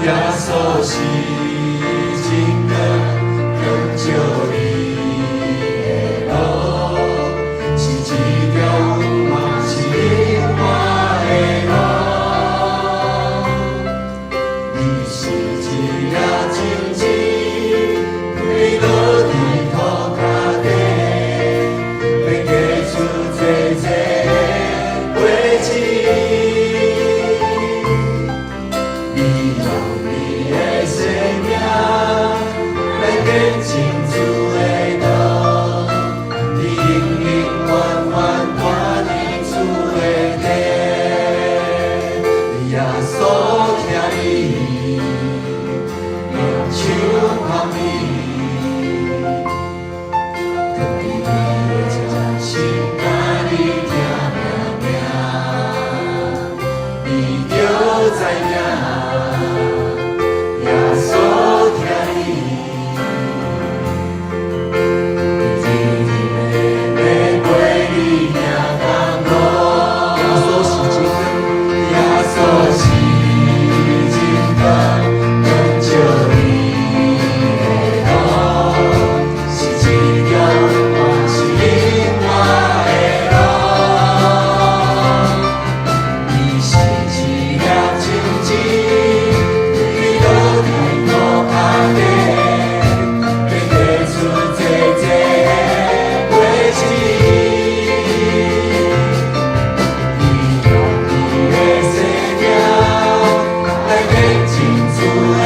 耶稣是真光，光照你的路，是一条嘛是永远的路。你是一粒真情，飞落地土脚底，要结出多多的果子。你用你的生命来见证主的道，你永永远远住伫主的地。耶稣听你，用手捧你，放伫你的掌心，甲你听命命，你就知影。耶稣听你，一日日要陪你行甘路。耶稣是真光，耶稣是真光，光照你的路，是一条嘛是永远的路。你是一粒真情。主的